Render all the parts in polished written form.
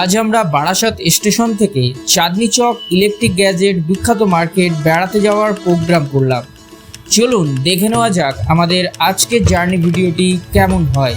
আজ আমরা বারাসাত স্টেশন থেকে চাঁদনী চক ইলেকট্রিক গ্যাজেট বিখ্যাত মার্কেট বেড়াতে যাওয়ার প্রোগ্রাম করলাম। চলুন দেখে নেওয়া যাক আমাদের আজকের জার্নি ভিডিওটি কেমন হয়।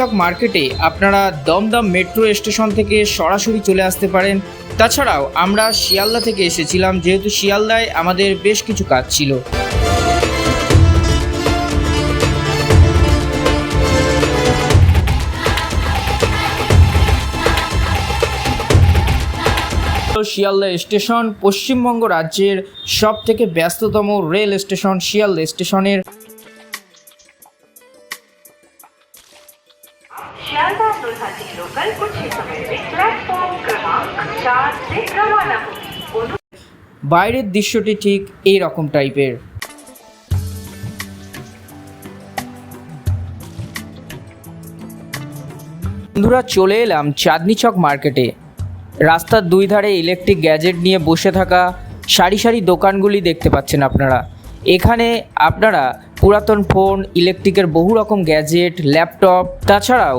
চক মার্কেটে আপনারা দমদম মেট্রো স্টেশন থেকে সরাসরি চলে আসতে পারেন। তাছাড়াও আমরা শিয়ালদা থেকে এসেছিলাম, যেহেতু শিয়ালদায় আমাদের বেশ কিছু কাজ ছিল। শিয়ালদা স্টেশন পশ্চিমবঙ্গ রাজ্যের সব থেকে ব্যস্ততম রেল স্টেশন। শিয়ালদা স্টেশনের शियालदा दुल्हाटी लोकल कुछ ही समय में प्लेटफॉर्म क्रमांक 4 से रवाना होगी। বাইরের দৃশ্যটি ঠিক এই রকম টাইপের। বন্ধুরা, চলে এলাম চাঁদনী চক মার্কেটে। রাস্তার দুই ধারে ইলেকট্রিক গ্যাজেট নিয়ে বসে থাকা সারি সারি দোকানগুলি দেখতে পাচ্ছেন আপনারা। এখানে আপনারা পুরাতন ফোন, ইলেকট্রিকের বহু রকম গ্যাজেট, ল্যাপটপ, তাছাড়াও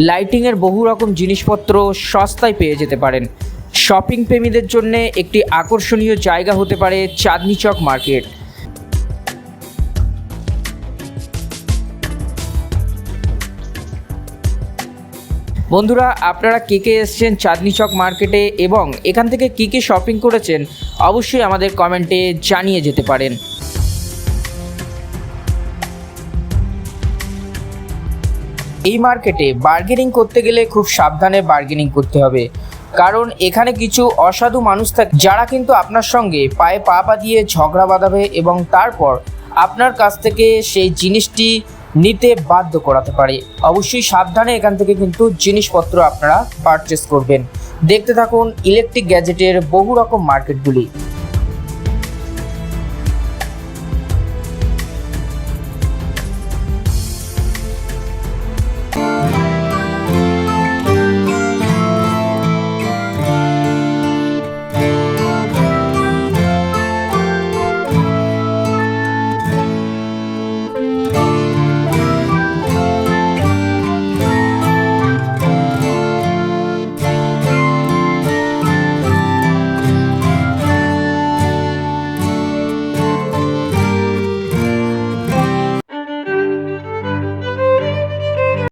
লাইটিংয়ের বহু রকম জিনিসপত্র সস্তায় পেয়ে যেতে পারেন। শপিং প্রেমীদের জন্য একটি আকর্ষণীয় জায়গা হতে পারে চাঁদনী চক মার্কেট। বন্ধুরা, আপনারা কে কে এসেছেন চাঁদনী চক মার্কেটে এবং এখান থেকে কী কী শপিং করেছেন অবশ্যই আমাদের কমেন্টে জানিয়ে যেতে পারেন। এই মার্কেটে বার্গেনিং করতে গেলে খুব সাবধানে বার্গেনিং করতে হবে, কারণ এখানে কিছু অসাধু মানুষ থাকে যারা কিন্তু আপনার সঙ্গে পায়ে পা দিয়ে ঝগড়া বাঁধাবে এবং তারপর আপনার কাছ থেকে সেই জিনিসটি নিতে বাধ্য করাতে পারে। অবশ্যই সাবধানে এখান থেকে কিন্তু জিনিসপত্র আপনারা পারচেস করবেন। দেখতে থাকুন ইলেকট্রিক গ্যাজেটের বহু রকম মার্কেটগুলি।